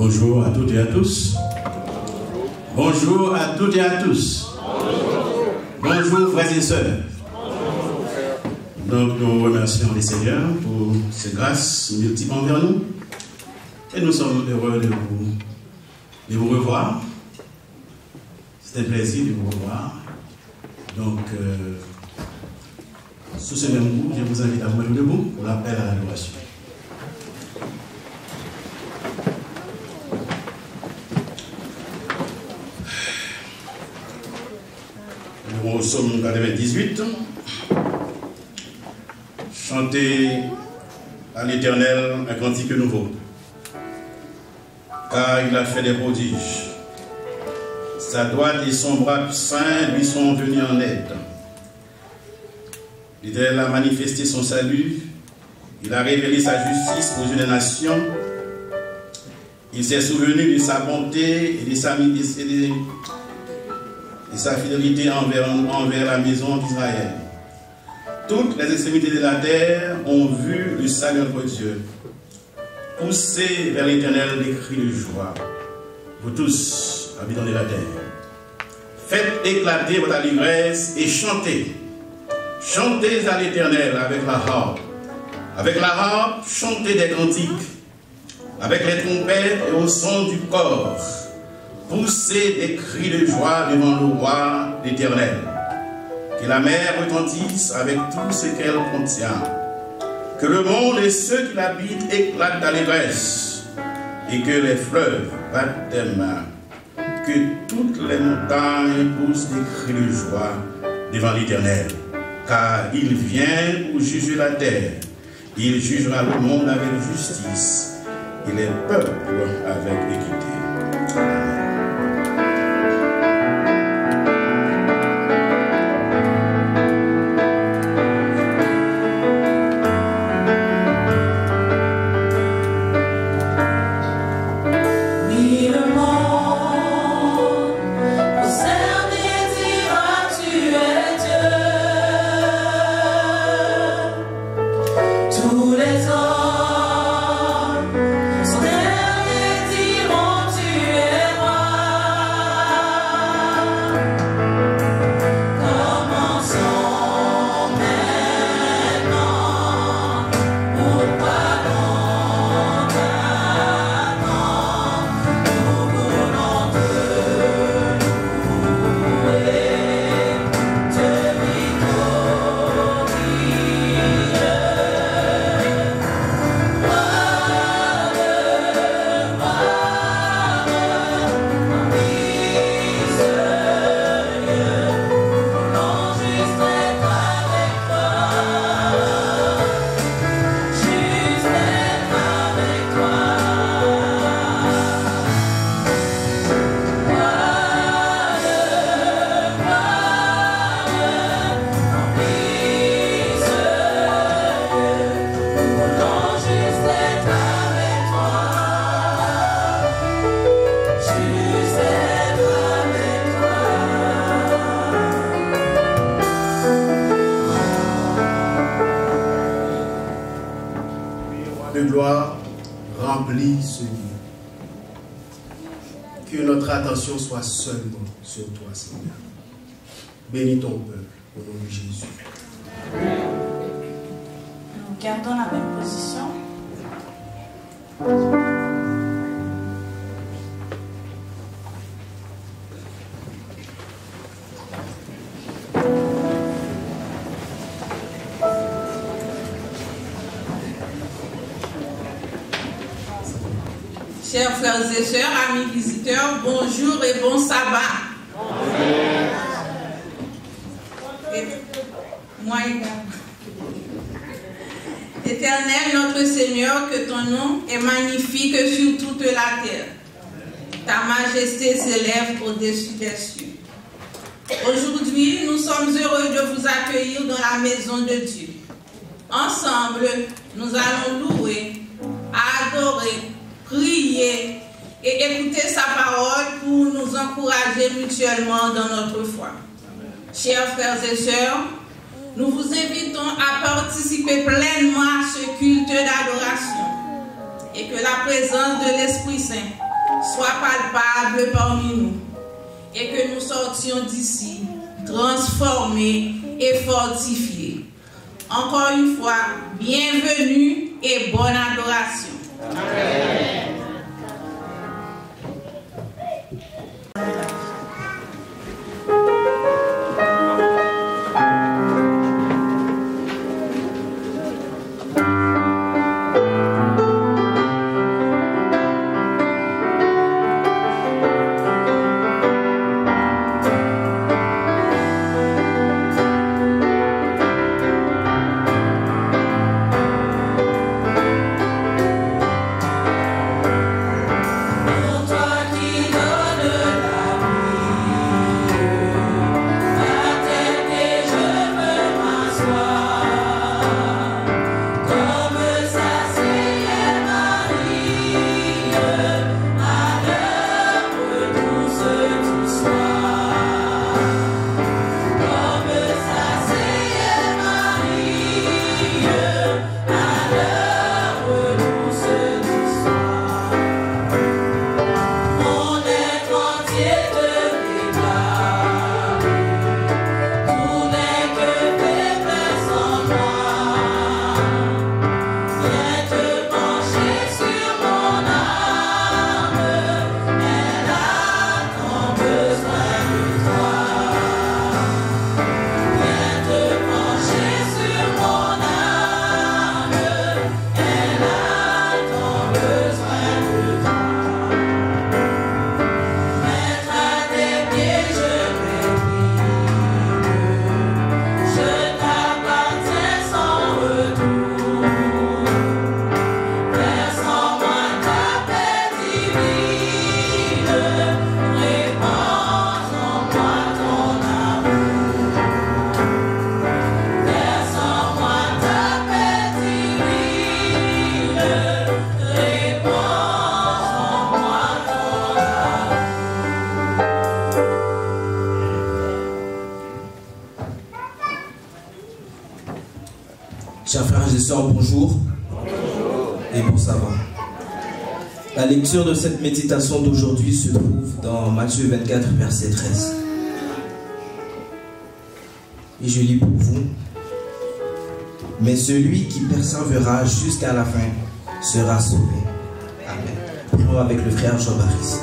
Bonjour à toutes et à tous. Bonjour à toutes et à tous. Bonjour frères et sœurs. Donc nous remercions les Seigneurs pour ces grâces multiples envers nous. Et nous sommes heureux de vous revoir. C'est un plaisir de vous revoir. Donc, sous ce même groupe, je vous invite à vous mettre debout pour l'appel à l'adoration. Nous au psaume 98. Chantez à l'Éternel un cantique nouveau, car il a fait des prodiges. Sa droite et son bras saint lui sont venus en aide. L'Éternel a manifesté son salut, il a révélé sa justice aux une nation. Il s'est souvenu de sa bonté et de sa fidélité envers la maison d'Israël. Toutes les extrémités de la terre ont vu le salut de notre Dieu. Poussez vers l'Éternel des cris de joie, vous tous, habitants de la terre. Faites éclater votre allégresse et chantez. Chantez à l'Éternel avec la harpe. Avec la harpe, chantez des cantiques. Avec les trompettes et au son du corps. Poussez des cris de joie devant le roi l'Éternel. Que la mer retentisse avec tout ce qu'elle contient. Que le monde et ceux qui l'habitent éclatent d'allégresse. Et que les fleuves battent des mains. Que toutes les montagnes poussent des cris de joie devant l'Éternel. Car il vient pour juger la terre. Il jugera le monde avec justice et les peuples avec équité. Amen. Soit seulement sur toi, Seigneur. Bénis ton peuple au nom de Jésus. Nous gardons la même position. Chers frères et sœurs, amis visiteurs, bonjour et bon sabbat. Et moi également. Éternel, notre Seigneur, que ton nom est magnifique sur toute la terre. Ta majesté s'élève au-dessus des cieux. Aujourd'hui, nous sommes heureux de vous accueillir dans la maison de Dieu. Ensemble, nous allons louer, adorer, prier et écouter sa parole pour nous encourager mutuellement dans notre foi. Chers frères et sœurs, nous vous invitons à participer pleinement à ce culte d'adoration et que la présence de l'Esprit Saint soit palpable parmi nous et que nous sortions d'ici transformés et fortifiés. Encore une fois, bienvenue et bonne adoration. Amen. Chers frères et sœurs, bonjour et bon sabbat. La lecture de cette méditation d'aujourd'hui se trouve dans Matthieu 24, verset 13. Et je lis pour vous. Mais celui qui persévérera jusqu'à la fin sera sauvé. Amen. Prions avec le frère Jean-Baptiste.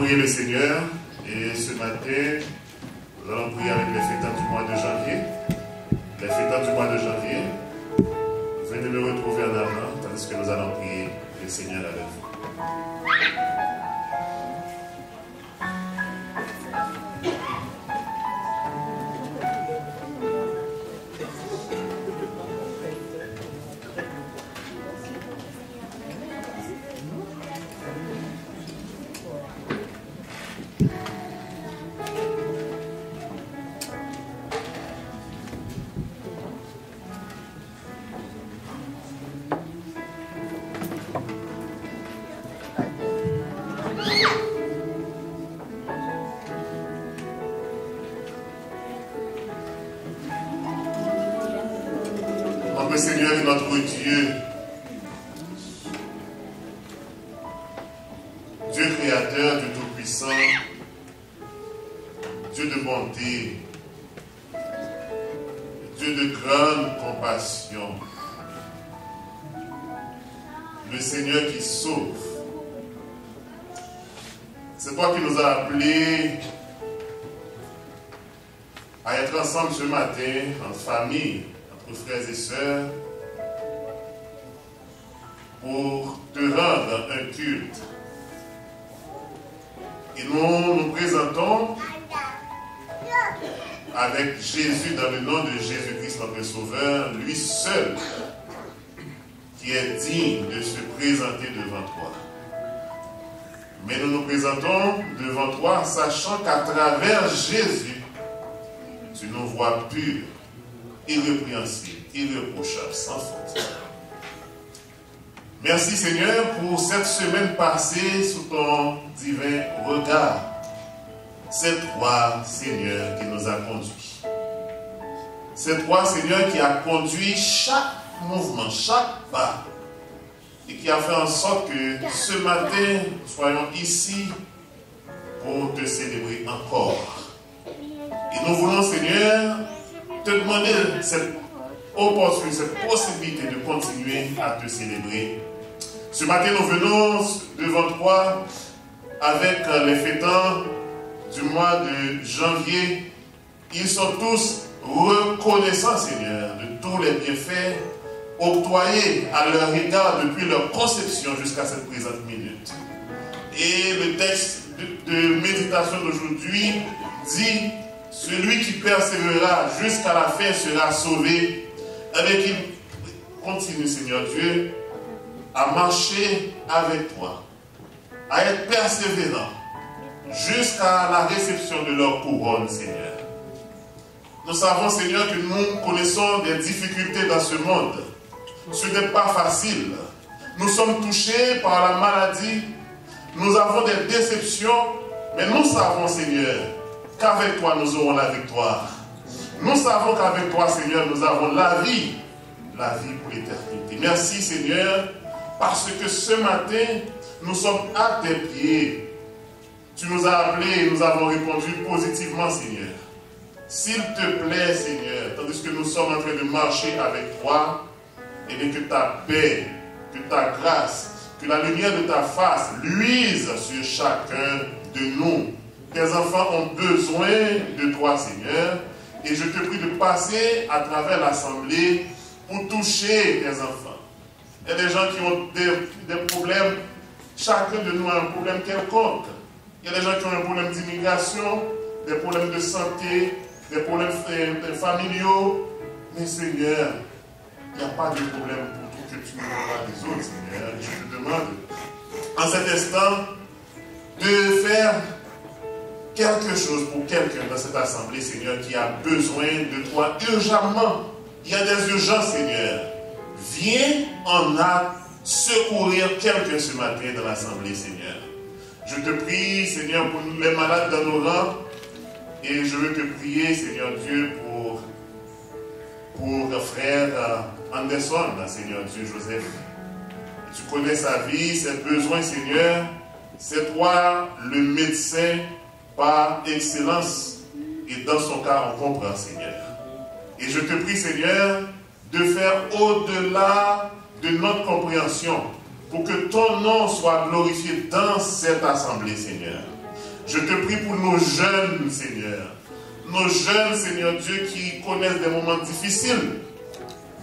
Le Seigneur, et ce matin nous allons prier avec les fêtards du mois de janvier. Les fêtards du mois de janvier, vous venez me retrouver en avant, tandis que nous allons prier le Seigneur avec vous. Notre Seigneur et notre Dieu, Dieu créateur, Dieu tout-puissant, Dieu de bonté, Dieu de grande compassion, le Seigneur qui sauve. C'est toi qui nous as appelés à être ensemble ce matin, en famille, entre frères et sœurs, pour te rendre un culte. Et nous nous présentons avec Jésus dans le nom de Jésus-Christ notre Sauveur, lui seul qui est digne de se présenter devant toi. Mais nous nous présentons devant toi, sachant qu'à travers Jésus, tu nous vois purs, irrépréhensibles, irréprochables, sans faute. Merci Seigneur pour cette semaine passée sous ton divin regard. C'est toi, Seigneur, qui nous a conduits. C'est toi, Seigneur, qui a conduit chaque mouvement, chaque pas, et qui a fait en sorte que ce matin, nous soyons ici pour te célébrer encore. Et nous voulons, Seigneur, te demander cette opportunité, cette possibilité de continuer à te célébrer. Ce matin, nous venons devant toi avec les fêtants du mois de janvier. Ils sont tous reconnaissants, Seigneur, de tous les bienfaits octroyés à leur égard depuis leur conception jusqu'à cette présente minute. Et le texte de méditation d'aujourd'hui dit: celui qui persévérera jusqu'à la fin sera sauvé. Avec il continue, Seigneur Dieu, à marcher avec toi, à être persévérant jusqu'à la réception de leur couronne, Seigneur. Nous savons, Seigneur, que nous connaissons des difficultés dans ce monde. Ce n'est pas facile. Nous sommes touchés par la maladie. Nous avons des déceptions. Mais nous savons, Seigneur, qu'avec toi, nous aurons la victoire. Nous savons qu'avec toi, Seigneur, nous avons la vie pour l'éternité. Merci, Seigneur, parce que ce matin, nous sommes à tes pieds. Tu nous as appelés et nous avons répondu positivement, Seigneur. S'il te plaît, Seigneur, tandis que nous sommes en train de marcher avec toi, et bien que ta paix, que ta grâce, que la lumière de ta face luise sur chacun de nous. Tes enfants ont besoin de toi, Seigneur, et je te prie de passer à travers l'assemblée pour toucher tes enfants. Il y a des gens qui ont des problèmes, chacun de nous a un problème quelconque. Il y a des gens qui ont un problème d'immigration, des problèmes de santé, des problèmes familiaux. Mais Seigneur, il n'y a pas de problème pour tout que tu ne vois pas les autres, Seigneur. Et je te demande, en cet instant, de faire quelque chose pour quelqu'un dans cette assemblée, Seigneur, qui a besoin de toi urgemment. Il y a des urgences, Seigneur. Viens en acte secourir quelqu'un ce matin dans l'assemblée, Seigneur. Je te prie, Seigneur, pour les malades dans nos rangs. Et je veux te prier, Seigneur Dieu, pour frère Anderson, Seigneur Dieu Joseph. Tu connais sa vie, ses besoins, Seigneur. C'est toi le médecin par excellence. Et dans son cas, on comprend, Seigneur. Et je te prie, Seigneur, de faire au-delà de notre compréhension pour que ton nom soit glorifié dans cette assemblée, Seigneur. Je te prie pour nos jeunes, Seigneur. Nos jeunes, Seigneur Dieu, qui connaissent des moments difficiles.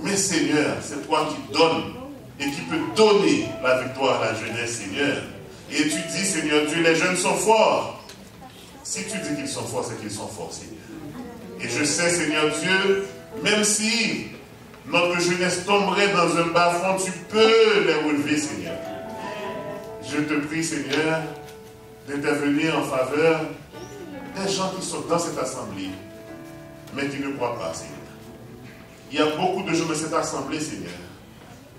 Mais Seigneur, c'est toi qui donnes et qui peux donner la victoire à la jeunesse, Seigneur. Et tu dis, Seigneur Dieu, les jeunes sont forts. Si tu dis qu'ils sont forts, c'est qu'ils sont forts, Seigneur. Et je sais, Seigneur Dieu, même si notre jeunesse tomberait dans un bas-fond, tu peux les relever, Seigneur. Je te prie, Seigneur, d'intervenir en faveur des gens qui sont dans cette assemblée, mais qui ne croient pas, Seigneur. Il y a beaucoup de gens dans cette assemblée, Seigneur,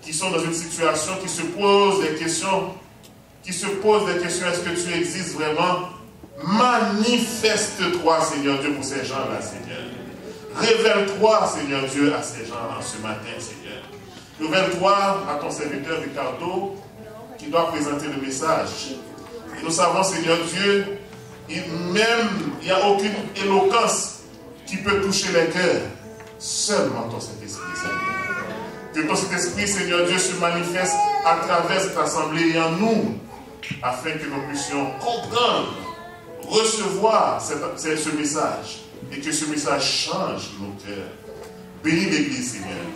qui sont dans une situation, qui se posent des questions, est-ce que tu existes vraiment? Manifeste-toi, Seigneur Dieu, pour ces gens-là, Seigneur. Révèle-toi, Seigneur Dieu, à ces gens-là ce matin, Seigneur. Révèle-toi à ton serviteur Ricardo, qui doit présenter le message. Et nous savons, Seigneur Dieu, il n'y a aucune éloquence qui peut toucher les cœurs. Seulement ton Saint-Esprit, Seigneur. Que ton Saint-Esprit, Seigneur Dieu, se manifeste à travers cette assemblée et en nous, afin que nous puissions comprendre, recevoir ce message, et que ce message change nos cœurs. Bénis l'Église, Seigneur.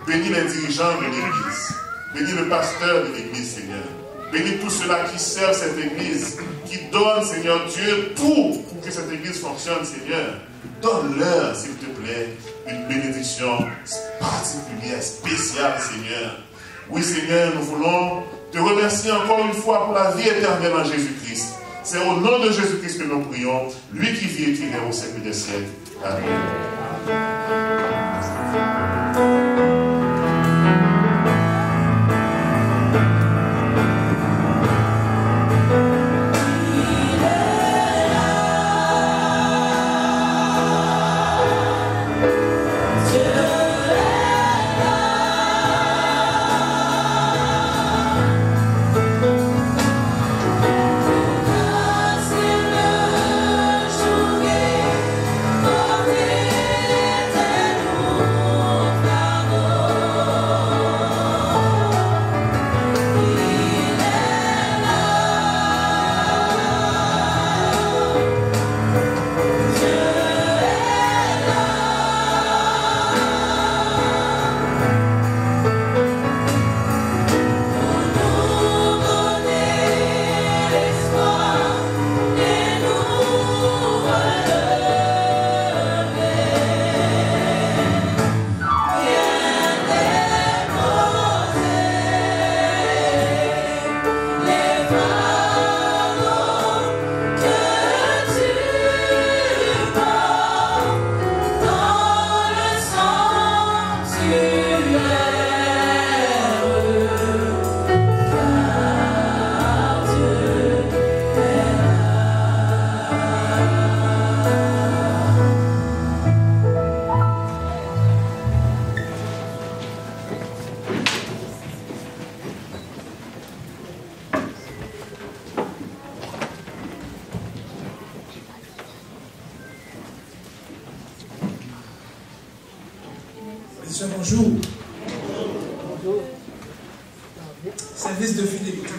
Bénis les dirigeants de l'Église. Bénis le pasteur de l'Église, Seigneur. Bénis tous ceux-là qui servent cette Église, qui donnent, Seigneur Dieu, tout pour que cette Église fonctionne, Seigneur. Donne-leur, s'il te plaît, une bénédiction particulière, spéciale, Seigneur. Oui, Seigneur, nous voulons te remercier encore une fois pour la vie éternelle en Jésus-Christ. C'est au nom de Jésus-Christ que nous prions, lui qui vit et qui règne au siècle des siècles. Amen. Bonjour. Service de fidélité.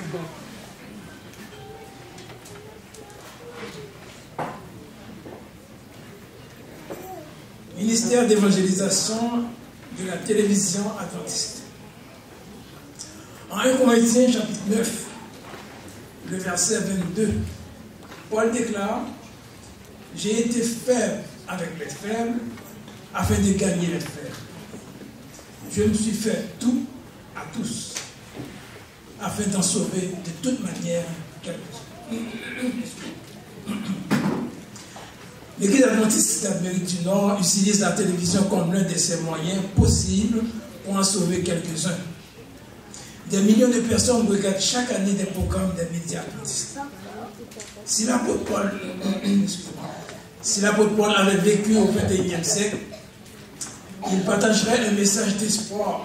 Ministère d'évangélisation de la télévision adventiste. En 1 Corinthiens chapitre 9, le verset 22, Paul déclare: j'ai été faible avec les faibles afin de gagner les faibles. Je me suis fait tout à tous, afin d'en sauver de toute manière quelques-uns. L'Église adventiste d'Amérique du Nord utilise la télévision comme l'un de ses moyens possibles pour en sauver quelques-uns. Des millions de personnes regardent chaque année des programmes des médias adventistes. Si l'apôtre Paul avait vécu au XXIe siècle, il partagerait un message d'espoir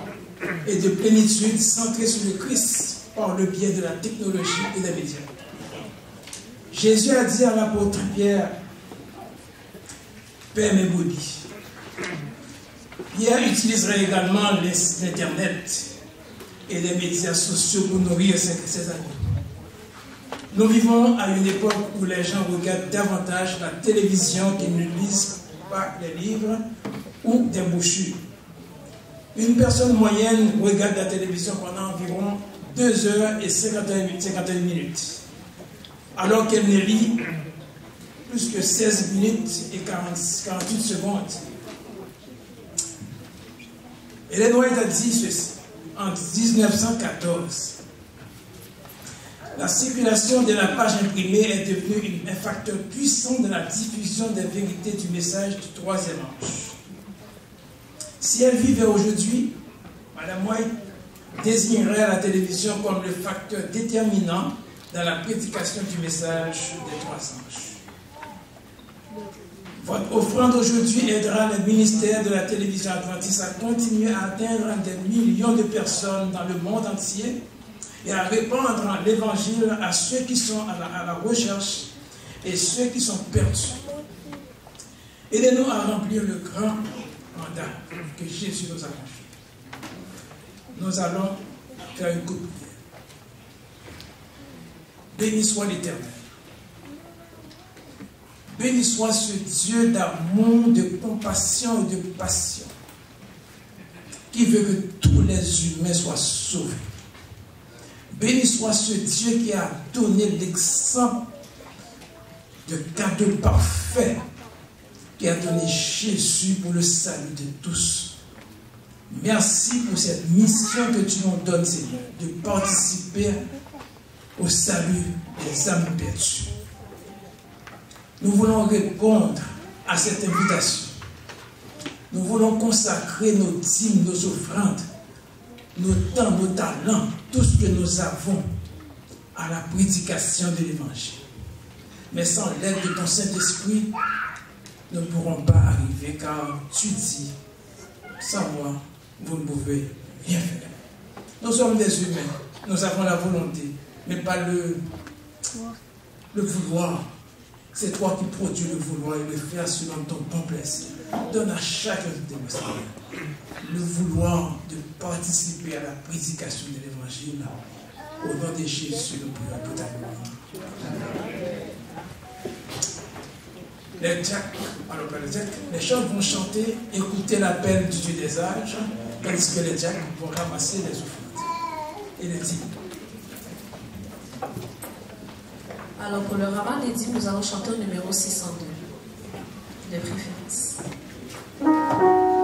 et de plénitude centré sur le Christ par le biais de la technologie et des médias. Jésus a dit à l'apôtre Pierre: Père mes brebis. Pierre utiliserait également l'Internet et les médias sociaux pour nourrir ses amis. Nous vivons à une époque où les gens regardent davantage la télévision qu'ils ne lisent pas les livres ou des brochures. Une personne moyenne regarde la télévision pendant environ 2 heures et 51 minutes, alors qu'elle ne lit plus que 16 minutes et 48 secondes. Ellen White a dit ceci en 1914. La circulation de la page imprimée est devenue un facteur puissant de la diffusion des vérités du message du troisième ange. Si elle vivait aujourd'hui, Mme White désignerait la télévision comme le facteur déterminant dans la prédication du message des trois anges. Votre offrande aujourd'hui aidera le ministère de la télévision adventiste à continuer à atteindre des millions de personnes dans le monde entier et à répandre l'évangile à ceux qui sont à la recherche et ceux qui sont perdus. Aidez-nous à remplir le grand mandat que Jésus nous a confié. Nous allons faire une coupe. Béni soit l'Éternel. Béni soit ce Dieu d'amour, de compassion et de passion, qui veut que tous les humains soient sauvés. Béni soit ce Dieu qui a donné l'exemple de cadeau parfait, qui a donné Jésus pour le salut de tous. Merci pour cette mission que tu nous donnes, Seigneur, de participer au salut des âmes perdues. Nous voulons répondre à cette invitation. Nous voulons consacrer nos dîmes, nos offrandes, nos temps, nos talents, tout ce que nous avons à la prédication de l'Évangile. Mais sans l'aide de ton Saint-Esprit, nous ne pourrons pas arriver, car tu dis, sans moi, vous ne pouvez rien faire. Nous sommes des humains, nous avons la volonté, mais pas le vouloir. C'est toi qui produis le vouloir et le faire selon ton bon plaisir. Donne à chacun de nous, Seigneur, le vouloir de participer à la prédication de l'Évangile. Au nom de Jésus, nous prions pour ta gloire. Les chants vont chanter, écouter l'appel du Dieu des âges, tandis que les diacres vont ramasser les offrandes et les dîmes. Alors pour le rabbin des dîmes, nous allons chanter au numéro 602, de préférence. Amen. 602.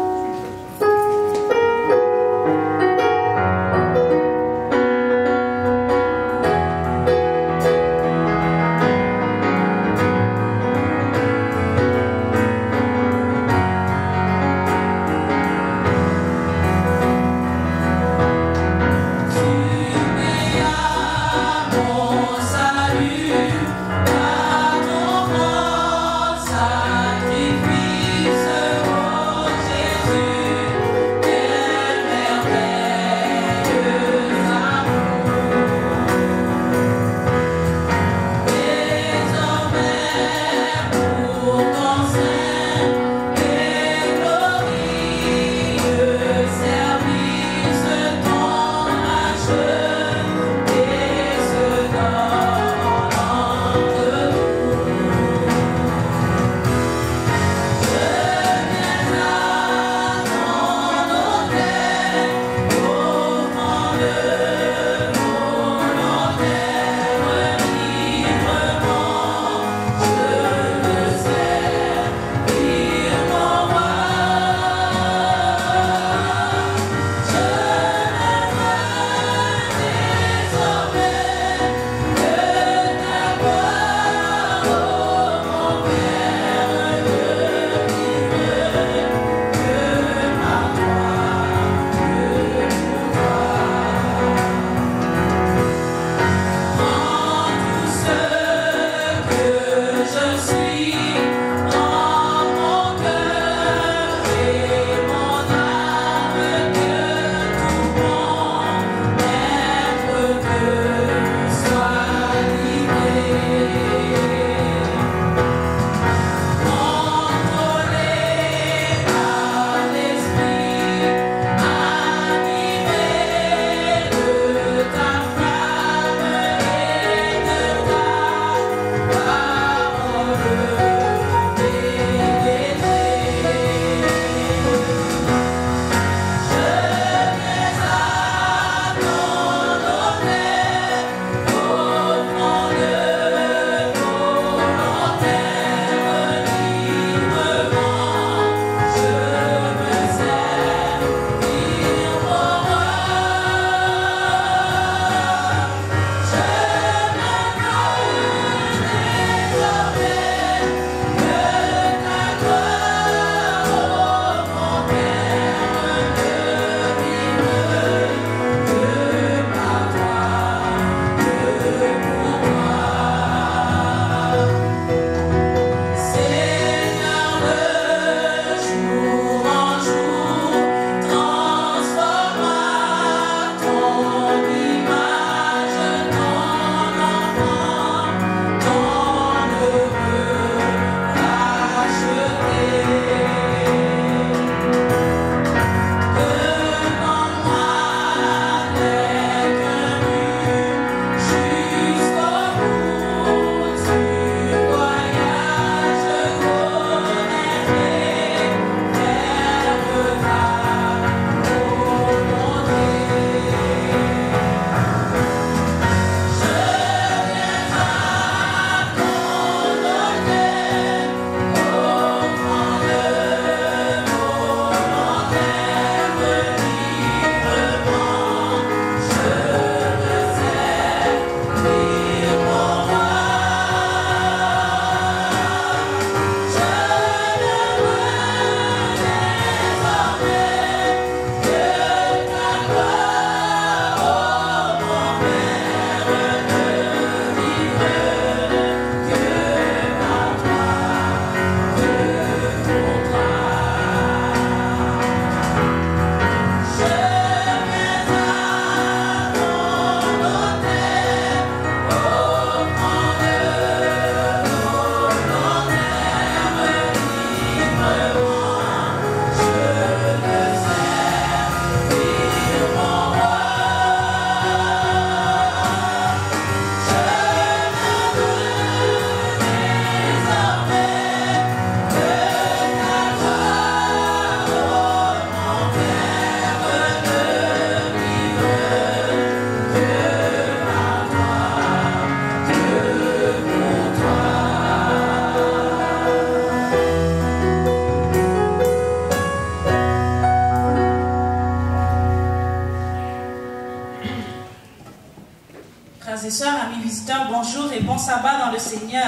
visiteurs, bonjour et bon sabbat dans le Seigneur.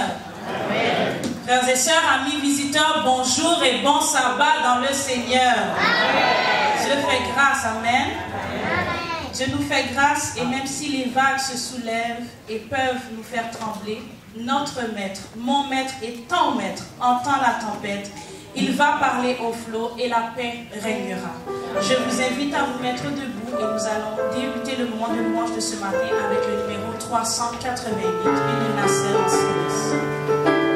Amen. Frères et sœurs, amis visiteurs, bonjour et bon sabbat dans le Seigneur. Amen. Dieu fait grâce, amen. Dieu nous fait grâce et même si les vagues se soulèvent et peuvent nous faire trembler, notre maître, mon maître et ton maître entend la tempête. Il va parler au flot et la paix régnera. Je vous invite à vous mettre debout et nous allons débuter le moment de louange de ce matin avec le numéro 388, une nacelle en silence.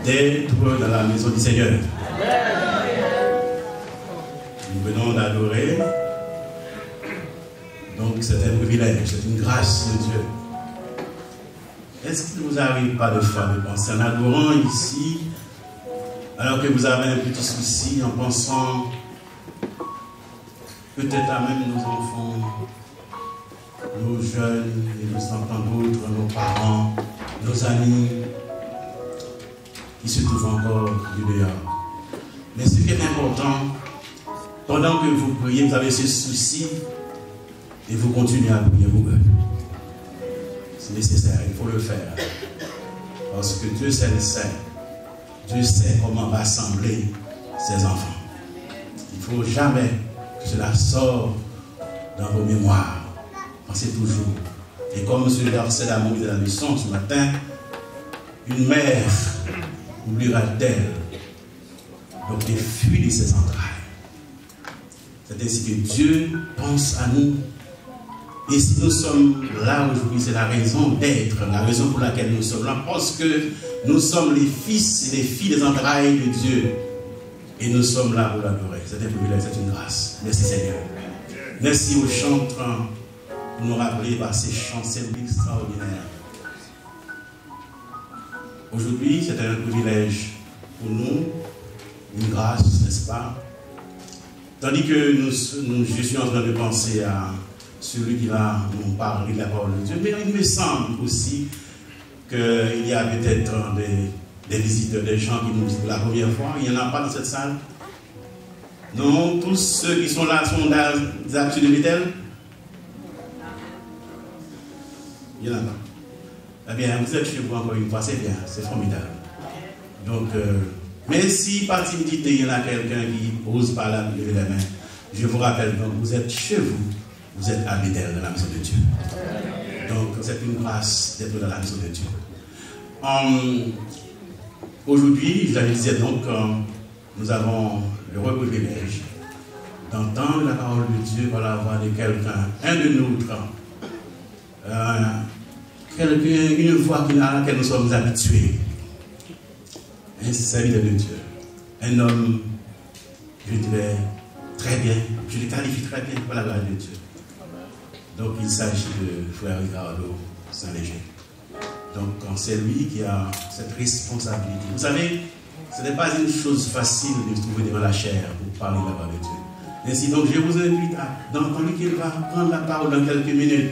D'être dans la maison du Seigneur. Nous venons d'adorer. Donc c'est un privilège, c'est une grâce de Dieu. Est-ce qu'il ne vous arrive pas de fois de penser en adorant ici, alors que vous avez un petit souci, en pensant peut-être à même nos enfants, nos jeunes, et nos enfants d'autres, nos parents, nos amis, qui se trouvent encore du dehors. Mais ce qui est important, pendant que vous priez, vous avez ce souci, et vous continuez à prier pour eux. C'est nécessaire, il faut le faire. Parce que Dieu sait le sait. Dieu sait comment rassembler ses enfants. Il ne faut jamais que cela sorte dans vos mémoires. Pensez toujours. Et comme M. verset d'amour de la leçon ce matin, une mère oubliera-t-elle donc les fruits de ses entrailles. C'est ainsi que Dieu pense à nous. Et si nous sommes là aujourd'hui, c'est la raison d'être, la raison pour laquelle nous sommes là, parce que nous sommes les fils et les filles des entrailles de Dieu. Et nous sommes là pour l'adorer. C'est un privilège, c'est une grâce. Merci Seigneur. Merci aux chanteurs pour nous rappeler par ces chants extraordinaires. Aujourd'hui, c'est un privilège pour nous, une grâce, n'est-ce pas? Tandis que je suis en train de penser à celui qui va nous parler de la parole de Dieu, mais il me semble aussi qu'il y a peut-être des visiteurs, des gens qui nous disent pour la première fois. Il n'y en a pas dans cette salle. Non, tous ceux qui sont là sont des actus de Bethel. Il n'y en a pas. Eh bien, vous êtes chez vous encore une fois, c'est bien, c'est formidable. Donc, mais si par timidité, il y en a quelqu'un qui ose pas lever les mains, je vous rappelle, donc vous êtes chez vous, vous êtes à Bethel, dans la maison de Dieu. Donc, c'est une grâce d'être dans la maison de Dieu. Aujourd'hui, je le disais donc, nous avons le privilège d'entendre la parole de Dieu par la voix de quelqu'un, un de nôtres, une voix à laquelle nous sommes habitués, un serviteur de Dieu, un homme, je dirais, très bien, je le qualifie très bien par la voix de Dieu. Donc il s'agit de frère Ricardo Saint-Léger. Donc c'est lui qui a cette responsabilité. Vous savez, ce n'est pas une chose facile de se trouver devant la chair pour parler de la parole de Dieu. Ainsi donc je vous invite à entendre qu'il va prendre la parole dans quelques minutes.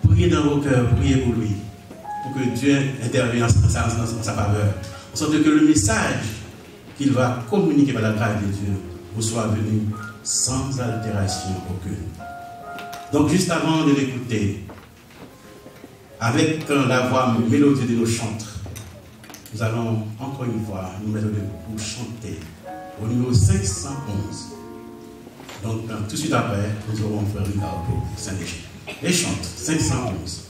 Priez dans vos cœurs, priez pour lui, pour que Dieu intervienne en sa faveur. En sorte que le message qu'il va communiquer par la grâce de Dieu vous soit venu sans altération aucune. Donc juste avant de l'écouter, avec la voix mélodieuse de nos chantres, nous allons encore une fois nous mettre debout pour chanter au numéro 511. Donc tout de suite après, nous aurons frère Ricardo Saint-Léger. Et chante 511.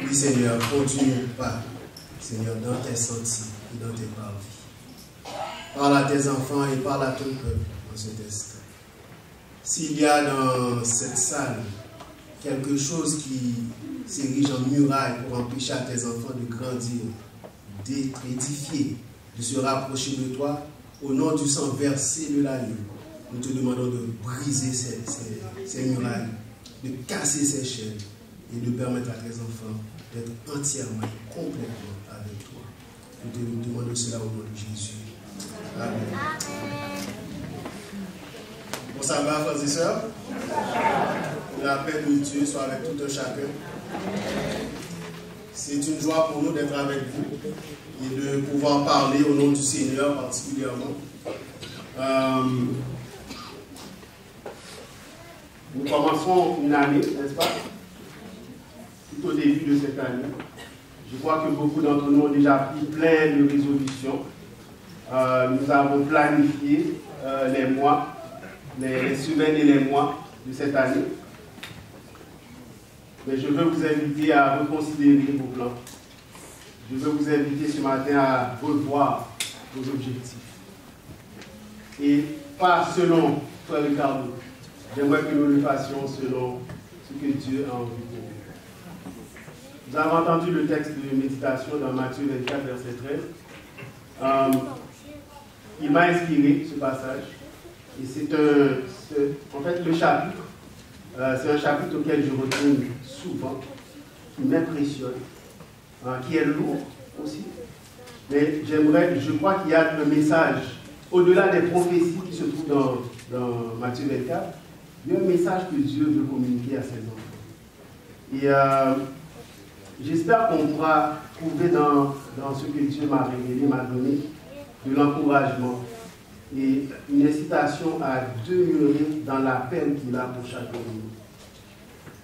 Oui, Seigneur, continue pas, Seigneur, dans tes sentiers et dans tes parvis. Parle à tes enfants et parle à ton peuple dans cet instant. S'il y a dans cette salle quelque chose qui s'érige en muraille pour empêcher à tes enfants de grandir, d'être édifiés, de se rapprocher de toi, au nom du sang versé de l'agneau, nous te demandons de briser ces murailles, de casser ces chaînes et de permettre à tes enfants d'être entièrement et complètement avec toi. Nous te demandons cela au nom de Jésus. Amen. Bon sabbat, frères et sœurs. La paix de Dieu soit avec tout un chacun. C'est une joie pour nous d'être avec vous et de pouvoir parler au nom du Seigneur particulièrement. Nous commençons une année, n'est-ce pas? Tout au début de cette année. Je crois que beaucoup d'entre nous ont déjà pris plein de résolutions. Nous avons planifié les mois, les semaines et les mois de cette année. Mais je veux vous inviter à reconsidérer vos plans. Je veux vous inviter ce matin à revoir vos objectifs. Et pas selon Frère Ricardo. J'aimerais que nous le fassions selon ce que Dieu a envie pour nous. Vous avez entendu le texte de méditation dans Matthieu 24, verset 13. Il m'a inspiré ce passage. Et en fait, le chapitre, c'est un chapitre auquel je retourne souvent, qui m'impressionne, qui est lourd aussi. Mais je crois qu'il y a un message, au-delà des prophéties qui se trouvent dans Matthieu 24, il y a un message que Dieu veut communiquer à ses enfants. Et j'espère qu'on pourra trouver dans ce que Dieu m'a révélé, m'a donné, de l'encouragement et une incitation à demeurer dans l'appel qu'il a pour chacun de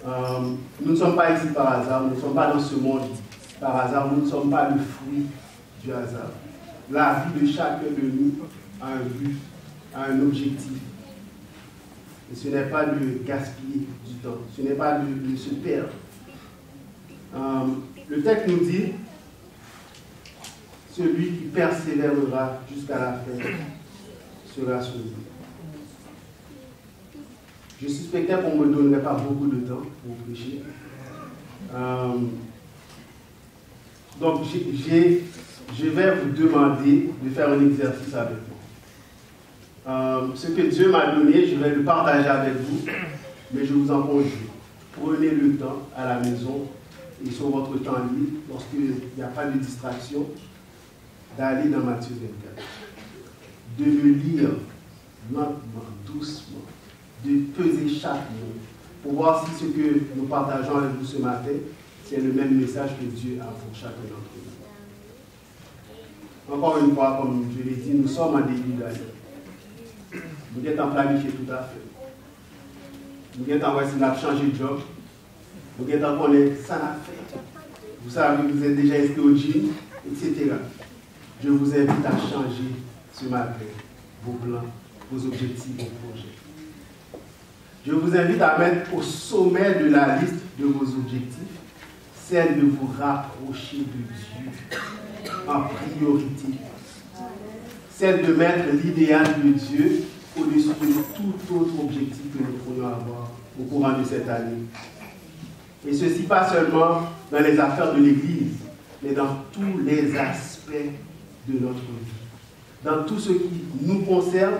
nous. Nous ne sommes pas ici par hasard, nous ne sommes pas dans ce monde par hasard, nous ne sommes pas le fruit du hasard. La vie de chacun de nous a un but, a un objectif. Et ce n'est pas de gaspiller du temps, ce n'est pas de se perdre. Le texte nous dit, celui qui persévérera jusqu'à la fin sera sauvé. Je suspectais qu'on ne me donnerait pas beaucoup de temps pour prêcher. Donc, je vais vous demander de faire un exercice avec moi. Ce que Dieu m'a donné, je vais le partager avec vous, mais je vous en conjure. Prenez le temps à la maison et sur votre temps libre, lorsqu'il n'y a pas de distraction, d'aller dans Matthieu 24. De le lire lentement, doucement, de peser chaque mot, pour voir si ce que nous partageons avec vous ce matin, c'est le même message que Dieu a pour chacun d'entre nous. Encore une fois, comme je l'ai dit, nous sommes en début d'année. Vous êtes en planifié tout à fait. Vous êtes en changer de job. Vous êtes en connaître ça n'a fait. Vous savez que vous êtes déjà inscrit au gym, etc. Je vous invite à changer ce matin vos plans, vos objectifs, vos projets. Je vous invite à mettre au sommet de la liste de vos objectifs celle de vous rapprocher de Dieu en priorité. Celle de mettre l'idéal de Dieu au-dessus de tout autre objectif que nous pourrions avoir au courant de cette année. Et ceci pas seulement dans les affaires de l'Église, mais dans tous les aspects de notre vie. Dans tout ce qui nous concerne,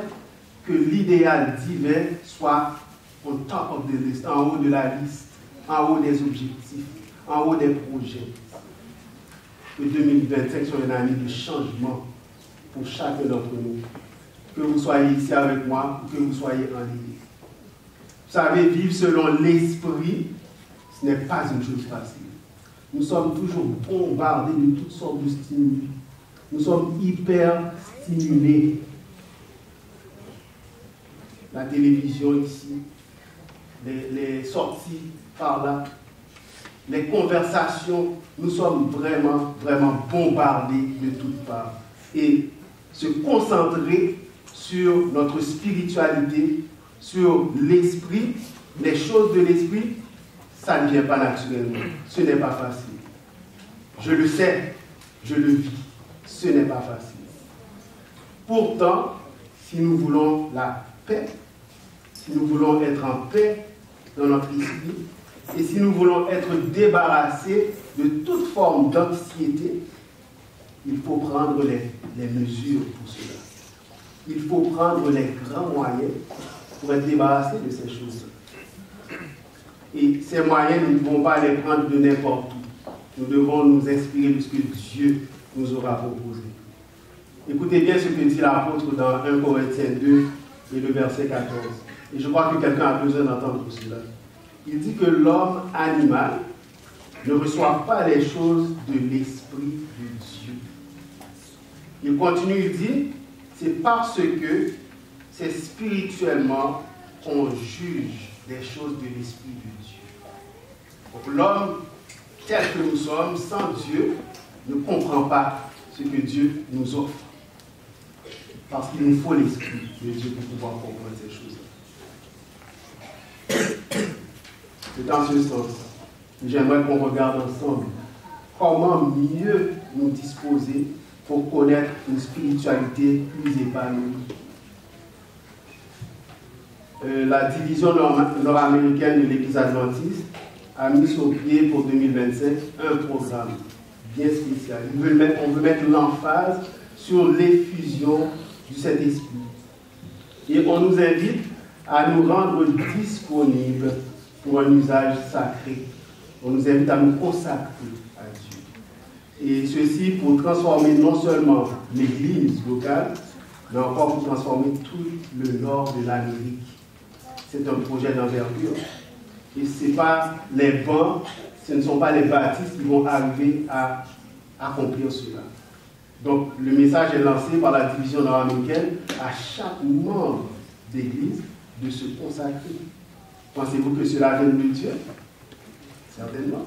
que l'idéal divin soit on top of the list, en haut de la liste, en haut des objectifs, en haut des projets. que 2025 soit une année de changement pour chacun d'entre nous. Que vous soyez ici avec moi ou que vous soyez en ligne. Vous savez, vivre selon l'esprit, ce n'est pas une chose facile. Nous sommes toujours bombardés de toutes sortes de stimuli. Nous sommes hyper stimulés. La télévision ici, les sorties par là, les conversations, nous sommes vraiment, vraiment bombardés de toutes parts. Et se concentrer sur notre spiritualité, sur l'esprit, les choses de l'esprit, ça ne vient pas naturellement. Ce n'est pas facile. Je le sais, je le vis. Ce n'est pas facile. Pourtant, si nous voulons la paix, si nous voulons être en paix dans notre esprit, et si nous voulons être débarrassés de toute forme d'anxiété, il faut prendre les mesures pour cela. Il faut prendre les grands moyens pour être débarrassé de ces choses. Et ces moyens, nous ne pouvons pas les prendre de n'importe où. Nous devons nous inspirer de ce que Dieu nous aura proposé. Écoutez bien ce que dit l'apôtre dans 1 Corinthiens 2 et le verset 14. Et je crois que quelqu'un a besoin d'entendre cela. Il dit que l'homme animal ne reçoit pas les choses de l'Esprit de Dieu. Il continue, il dit, c'est parce que c'est spirituellement qu'on juge des choses de l'Esprit de Dieu. Donc l'homme, tel que nous sommes, sans Dieu, ne comprend pas ce que Dieu nous offre. Parce qu'il nous faut l'Esprit de Dieu pour pouvoir comprendre ces choses-là. C'est dans ce sens que j'aimerais qu'on regarde ensemble comment mieux nous disposer pour connaître une spiritualité plus épanouie. La division nord-américaine de l'Église adventiste a mis sur pied pour 2025 un programme bien spécial. On veut mettre l'emphase sur l'effusion du Saint-Esprit. Et on nous invite à nous rendre disponibles pour un usage sacré. On nous invite à nous consacrer à Dieu. Et ceci pour transformer non seulement l'Église locale, mais encore pour transformer tout le nord de l'Amérique. C'est un projet d'envergure. Et ce n'est pas les bancs, ce ne sont pas les baptistes qui vont arriver à accomplir cela. Donc le message est lancé par la division nord-américaine à chaque membre d'Église de se consacrer. Pensez-vous que cela vient de Dieu? Certainement.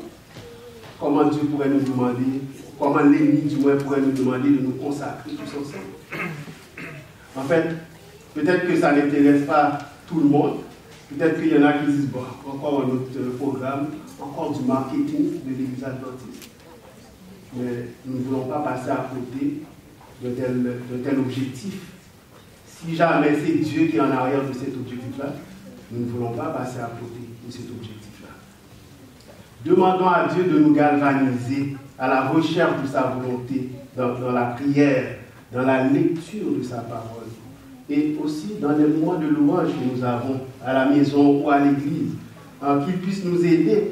Comment Dieu pourrait nous demander, comment l'ennemi du moins pourrait nous demander de nous consacrer tous ensemble? En fait, peut-être que ça n'intéresse pas tout le monde. Peut-être qu'il y en a qui disent, bon, encore un autre programme, encore du marketing de l'Église adventiste. Mais nous ne voulons pas passer à côté de tel objectif. Si jamais c'est Dieu qui est en arrière de cet objectif-là, nous ne voulons pas passer à côté de cet objectif-là. Demandons à Dieu de nous galvaniser à la recherche de sa volonté, dans la prière, dans la lecture de sa parole. Et aussi dans les moments de louange que nous avons à la maison ou à l'église, qu'il puisse nous aider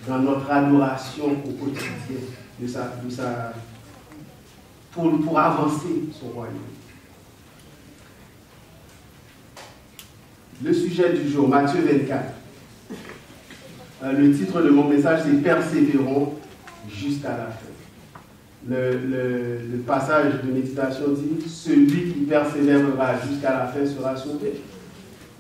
dans notre adoration au quotidien pour avancer son royaume. Le sujet du jour, Matthieu 24. Le titre de mon message, c'est « Persévérons jusqu'à la fin ». Le passage de méditation dit « Celui qui persévérera jusqu'à la fin sera sauvé ».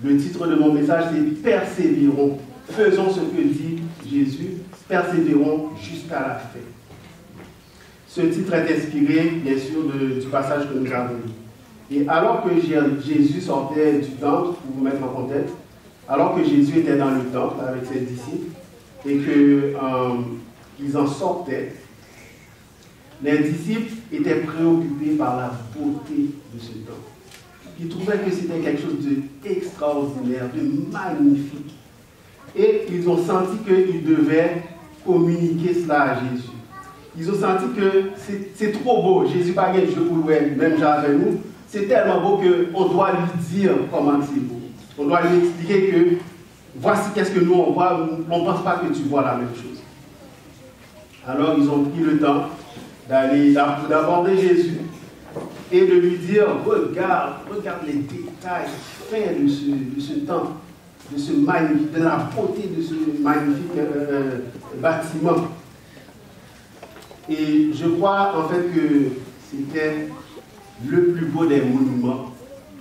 Le titre de mon message, c'est « Persévérons ». Faisons ce que dit Jésus, persévérons jusqu'à la fin. Ce titre est inspiré, bien sûr, du passage que nous avons lu. Et alors que Jésus sortait du temple, pour vous mettre en contexte, alors que Jésus était dans le temple avec ses disciples, et qu'ils en sortaient, les disciples étaient préoccupés par la beauté de ce temple. Ils trouvaient que c'était quelque chose d'extraordinaire, de magnifique. Et ils ont senti qu'ils devaient communiquer cela à Jésus. Ils ont senti que c'est trop beau. Jésus n'a pas de jeu pour lui, même avec nous. C'est tellement beau qu'on doit lui dire comment c'est beau. On doit lui expliquer que voici qu'est-ce que nous on voit, on ne pense pas que tu vois la même chose. Alors ils ont pris le temps d'aborder Jésus et de lui dire, regarde les détails fins de ce temple, de la beauté de ce magnifique bâtiment. Et je crois en fait que c'était le plus beau des monuments,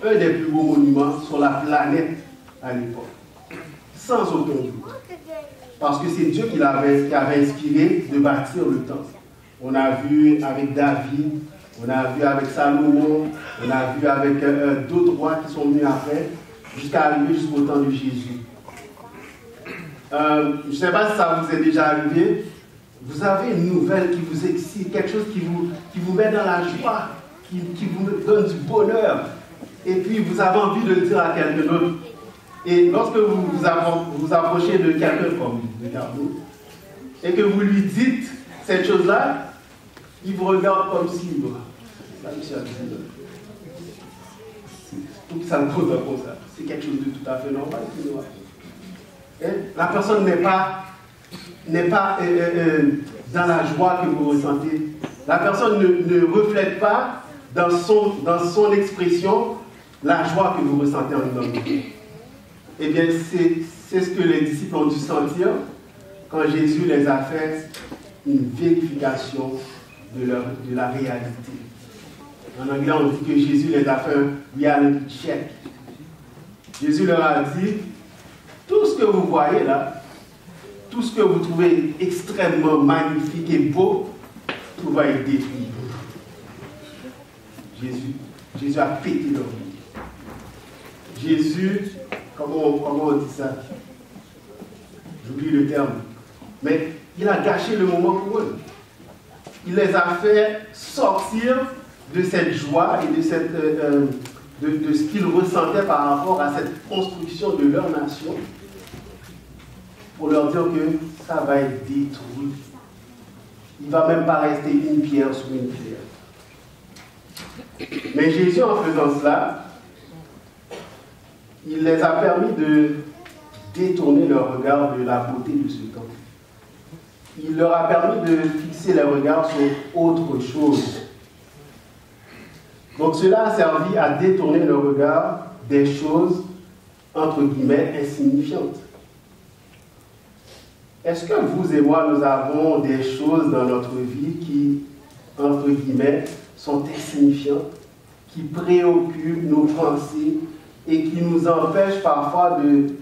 un des plus beaux monuments sur la planète à l'époque, sans aucun doute. Parce que c'est Dieu qui avait inspiré de bâtir le temple. On a vu avec David, on a vu avec Salomon, on a vu avec d'autres rois qui sont venus après, jusqu'à arriver jusqu'au temps de Jésus. Je ne sais pas si ça vous est déjà arrivé. Vous avez une nouvelle qui vous excite, quelque chose qui vous met dans la joie, qui vous donne du bonheur. Et puis vous avez envie de le dire à quelqu'un d'autre. Et lorsque vous approchez de quelqu'un comme Ricardo, et que vous lui dites cette chose-là, il vous regarde comme si, tout ça me pose comme ça. C'est quelque chose de tout à fait normal. La personne n'est pas dans la joie que vous ressentez. La personne ne reflète pas dans son expression la joie que vous ressentez en vous-même. Eh bien, c'est ce que les disciples ont dû sentir quand Jésus les a fait une vérification de la réalité. En anglais, on dit que Jésus les a fait un reality check. Jésus leur a dit, tout ce que vous voyez là, tout ce que vous trouvez extrêmement magnifique et beau, tout va être détruit. Jésus a pété leur vie. Jésus, comment on dit ça? J'oublie le terme. Mais il a gâché le moment pour eux. Il les a fait sortir de cette joie et de ce qu'ils ressentaient par rapport à cette construction de leur nation, pour leur dire que ça va être détruit. Il ne va même pas rester une pierre sur une pierre. Mais Jésus, en faisant cela, il les a permis de détourner leur regard de la beauté de ce temple. Il leur a permis de fixer les regards sur autre chose. Donc cela a servi à détourner le regard des choses, entre guillemets, insignifiantes. Est-ce que vous et moi, nous avons des choses dans notre vie qui, entre guillemets, sont insignifiantes, qui préoccupent nos pensées et qui nous empêchent parfois de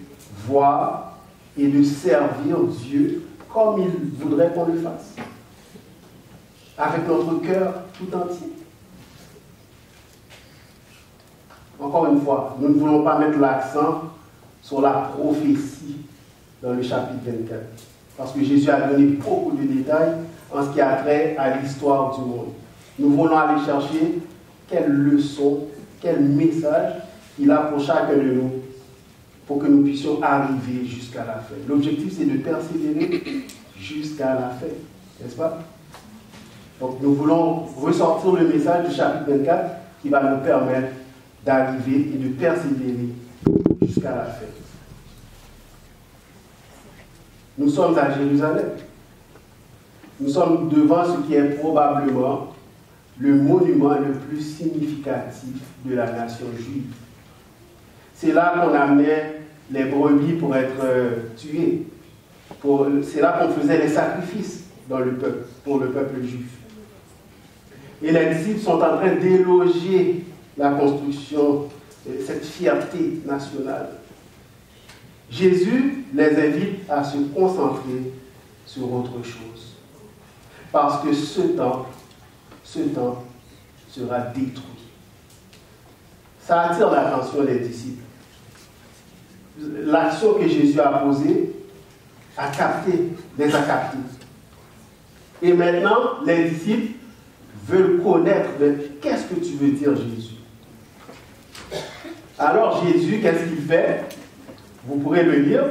voir et de servir Dieu comme il voudrait qu'on le fasse, avec notre cœur tout entier? Encore une fois, nous ne voulons pas mettre l'accent sur la prophétie dans le chapitre 24. Parce que Jésus a donné beaucoup de détails en ce qui a trait à l'histoire du monde. Nous voulons aller chercher quelle leçon, quel message il a pour chacun de nous, pour que nous puissions arriver jusqu'à la fin. L'objectif, c'est de persévérer jusqu'à la fin, n'est-ce pas? Donc nous voulons ressortir le message du chapitre 24 qui va nous permettre d'arriver et de persévérer jusqu'à la fin. Nous sommes à Jérusalem. Nous sommes devant ce qui est probablement le monument le plus significatif de la nation juive. C'est là qu'on amenait les brebis pour être tuées. C'est là qu'on faisait les sacrifices pour le peuple juif. Et les disciples sont en train d'éloger la construction, cette fierté nationale. Jésus les invite à se concentrer sur autre chose. Parce que ce temple sera détruit. Ça attire l'attention des disciples. L'action que Jésus a posée les a captés. Et maintenant, les disciples veulent connaître qu'est-ce que tu veux dire, Jésus. Alors Jésus, qu'est-ce qu'il fait? Vous pourrez le lire.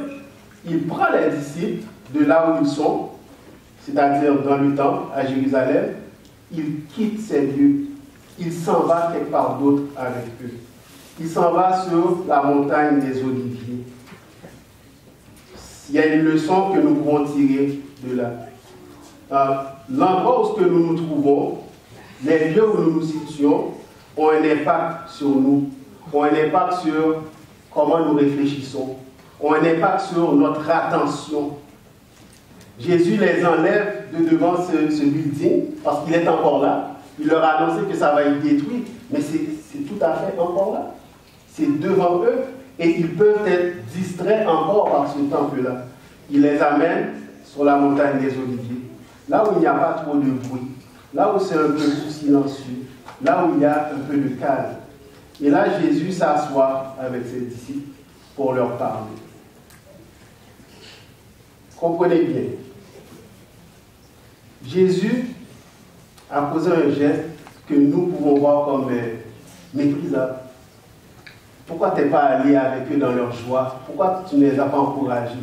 Il prend les disciples de là où ils sont, c'est-à-dire dans le temple, à Jérusalem. Il quitte ces lieux. Il s'en va quelque part d'autre avec eux. Il s'en va sur la montagne des Oliviers. Il y a une leçon que nous pouvons tirer de là. l'endroit où nous nous trouvons, les lieux où nous nous situons, ont un impact sur nous, ont un impact sur comment nous réfléchissons, ont un impact sur notre attention. Jésus les enlève de devant ce building parce qu'il est encore là. Il leur a annoncé que ça va être détruit, mais c'est tout à fait encore là. C'est devant eux et ils peuvent être distraits encore par ce temple-là. Il les amène sur la montagne des Oliviers, là où il n'y a pas trop de bruit, là où c'est un peu silencieux, là où il y a un peu de calme. Et là, Jésus s'assoit avec ses disciples pour leur parler. Comprenez bien. Jésus a posé un geste que nous pouvons voir comme méprisable. Pourquoi tu n'es pas allé avec eux dans leur joie? Pourquoi tu ne les as pas encouragés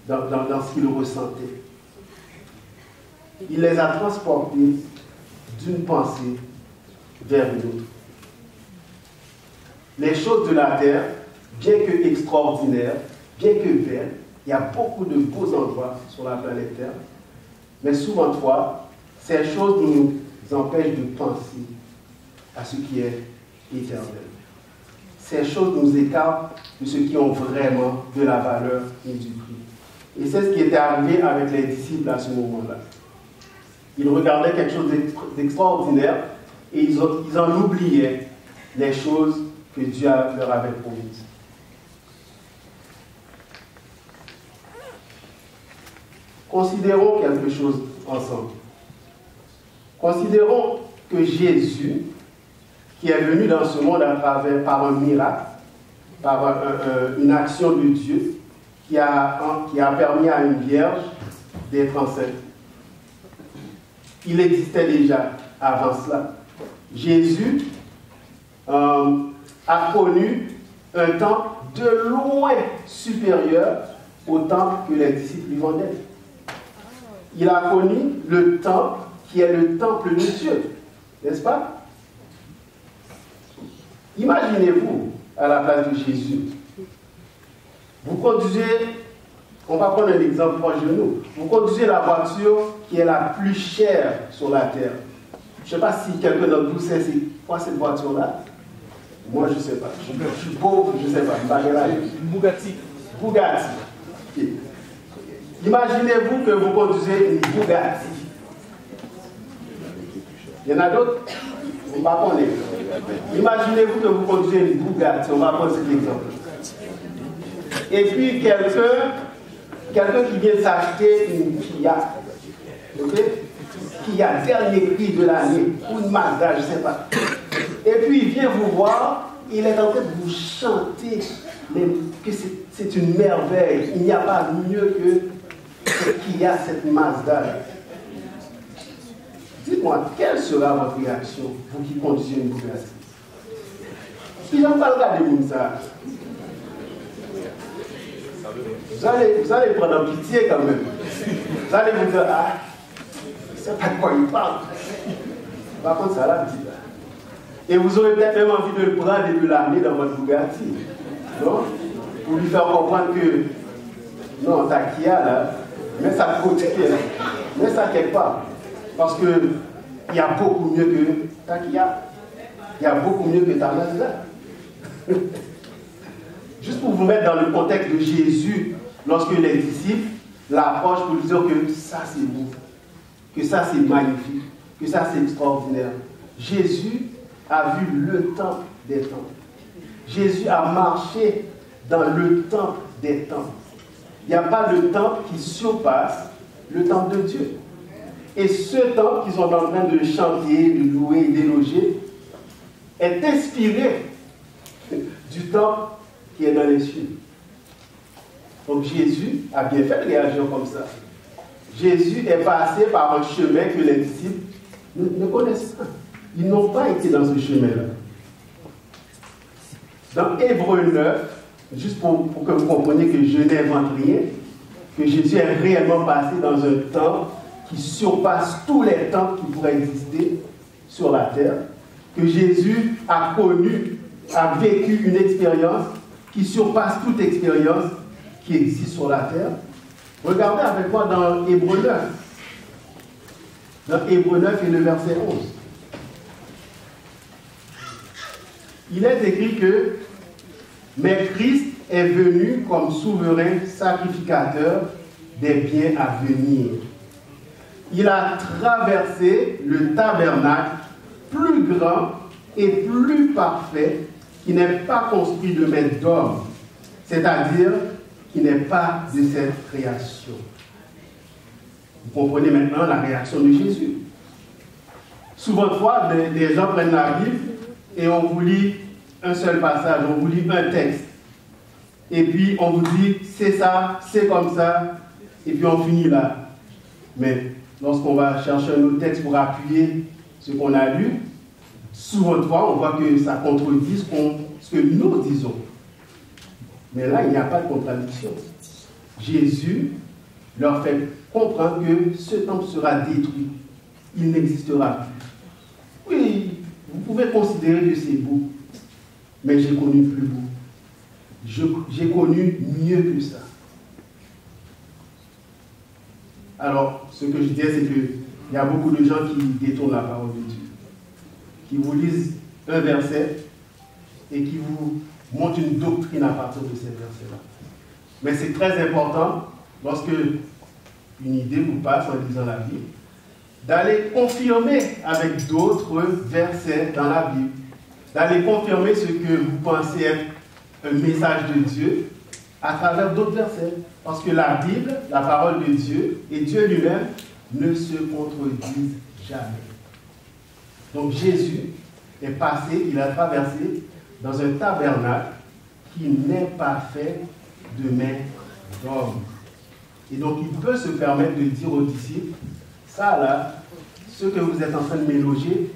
dans ce qu'ils ressentaient? Il les a transportés d'une pensée vers une autre. Les choses de la terre, bien que extraordinaires, bien que belles, il y a beaucoup de beaux endroits sur la planète Terre, mais souvent de fois, ces choses nous empêchent de penser à ce qui est éternel. Ces choses nous écartent de ceux qui ont vraiment de la valeur et du prix. Et c'est ce qui était arrivé avec les disciples à ce moment-là. Ils regardaient quelque chose d'extraordinaire et ils en oubliaient les choses que Dieu leur avait promises. Considérons quelque chose ensemble. Considérons que Jésus, qui est venu dans ce monde par un miracle, par une action de Dieu, qui a permis à une vierge d'être enceinte. Il existait déjà avant cela. Jésus a connu un temps de loin supérieur au temps que les disciples lui vendaient. Il a connu le temps qui est le temple de Dieu, n'est-ce pas? Imaginez-vous à la place de Jésus. Vous conduisez, on va prendre un exemple proche de nous, vous conduisez la voiture qui est la plus chère sur la terre. Je ne sais pas si quelqu'un d'entre vous sait c'est quoi cette voiture-là. Moi, je ne sais pas. Je suis pauvre, je ne sais pas. Bugatti. Bugatti. Okay. Imaginez-vous que vous conduisez une Bugatti. Il y en a d'autres? On va prendre l'exemple. Imaginez-vous que vous conduisez une Bugatti. On va prendre cet exemple. Et puis quelqu'un qui vient s'acheter une Kia. Ok? Kia, dernier prix de l'année. Ou une Mazda, je ne sais pas. Et puis il vient vous voir. Il est en train de vous chanter que c'est une merveille. Il n'y a pas mieux qu'il y a cette Mazda. Dites-moi, quelle sera votre réaction, vous qui conduisez une Bugatti? Si j'en parle pas de ça, vous allez prendre en pitié quand même. Vous allez vous dire, ah, je ne sais pas de quoi il parle. Par contre, ça là, petit là. Et vous aurez peut-être même envie de le prendre et de l'amener dans votre Bugatti. Non? Pour lui faire comprendre que, non, ta Kia là, mets ça de côté, mets ça quelque part. Parce qu'il y a beaucoup mieux que ta Kia. Il y a beaucoup mieux que ta Mazda. Juste pour vous mettre dans le contexte de Jésus, lorsque les disciples l'approchent pour lui dire que ça c'est beau, que ça c'est magnifique, que ça c'est extraordinaire. Jésus a vu le temple des temples. Jésus a marché dans le temple des temples. Il n'y a pas de temple qui surpasse le temple de Dieu. Et ce temple qu'ils sont en train de chanter, de louer, d'éloger, est inspiré du temple qui est dans les cieux. Donc Jésus a bien fait de réagir comme ça. Jésus est passé par un chemin que les disciples ne connaissent pas. Ils n'ont pas été dans ce chemin-là. Dans Hébreux 9, juste pour que vous compreniez que je n'invente rien, que Jésus est réellement passé dans un temps qui surpasse tous les temps qui pourraient exister sur la terre, que Jésus a connu, a vécu une expérience qui surpasse toute expérience qui existe sur la terre. Regardez avec moi dans Hébreux 9. dans Hébreux 9 et le verset 11. Il est écrit que « Mais Christ est venu comme souverain sacrificateur des biens à venir. Il a traversé le tabernacle plus grand et plus parfait qui n'est pas construit de main d'homme, c'est-à-dire qui n'est pas de cette création. » Vous comprenez maintenant la réaction de Jésus. Souvent de fois, les gens prennent la Bible et on vous lit un seul passage, on vous lit un texte. Et puis on vous dit, c'est ça, c'est comme ça, et puis on finit là. Mais lorsqu'on va chercher un autre texte pour appuyer ce qu'on a lu, souvent de fois, on voit que ça contredit ce que nous disons. Mais là, il n'y a pas de contradiction. Jésus leur fait comprendre que ce temple sera détruit. Il n'existera plus. Oui, vous pouvez considérer que c'est beau, mais j'ai connu plus beau. J'ai connu mieux que ça. Alors, ce que je disais, c'est qu'il y a beaucoup de gens qui détournent la parole de Dieu, qui vous lisent un verset et qui vous montrent une doctrine à partir de ces versets-là. Mais c'est très important, lorsque une idée vous passe en lisant la Bible, d'aller confirmer avec d'autres versets dans la Bible, d'aller confirmer ce que vous pensez être un message de Dieu à travers d'autres versets. Parce que la Bible, la parole de Dieu et Dieu lui-même ne se contredisent jamais. Donc Jésus est passé, il a traversé dans un tabernacle qui n'est pas fait de main d'homme. Et donc il peut se permettre de dire aux disciples, ça là, ce que vous êtes en train de mélanger,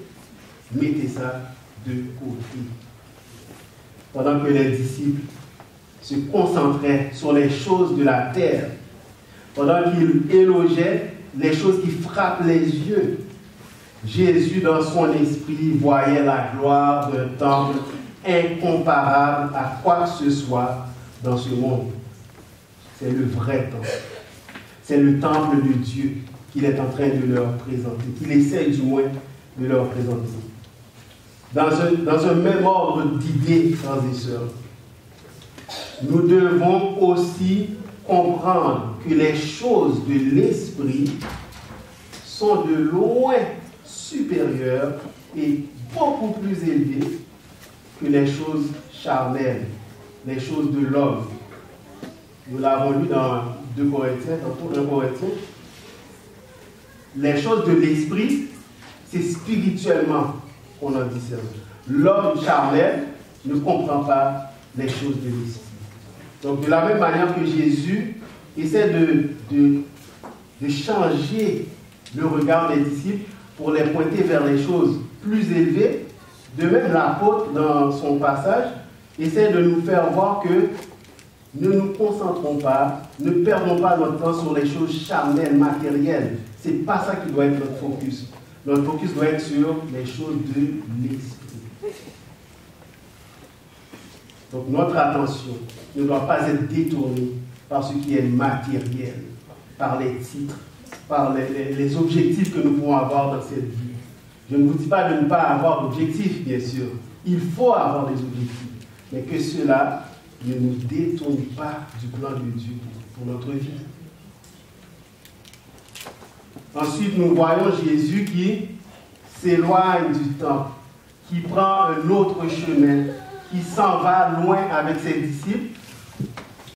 mettez ça de côté. Pendant que les disciples se concentraient sur les choses de la terre, pendant qu'ils élogeaient les choses qui frappent les yeux, Jésus, dans son esprit, voyait la gloire d'un temple incomparable à quoi que ce soit dans ce monde. C'est le vrai temple. C'est le temple de Dieu qu'il est en train de leur présenter, qu'il essaie du moins de leur présenter. Dans un même ordre d'idées, frères et sœurs, nous devons aussi comprendre que les choses de l'esprit sont de loin supérieures et beaucoup plus élevées que les choses charnelles, les choses de l'homme. Nous l'avons lu dans 2 Corinthiens, dans 1 Corinthiens. Les choses de l'esprit, c'est spirituellement qu'on en discerne. L'homme charnel ne comprend pas les choses de l'esprit. Donc, de la même manière que Jésus essaie de changer le regard des disciples pour les pointer vers les choses plus élevées, de même l'apôtre, dans son passage, essaie de nous faire voir que ne nous concentrons pas, ne perdons pas notre temps sur les choses charnelles, matérielles. Ce n'est pas ça qui doit être notre focus. Notre focus doit être sur les choses de l'esprit. Donc notre attention ne doit pas être détournée par ce qui est matériel, par les titres, par les objectifs que nous pouvons avoir dans cette vie. Je ne vous dis pas de ne pas avoir d'objectifs, bien sûr. Il faut avoir des objectifs. Mais que cela ne nous détourne pas du plan de Dieu pour notre vie. Ensuite, nous voyons Jésus qui s'éloigne du temple, qui prend un autre chemin, qui s'en va loin avec ses disciples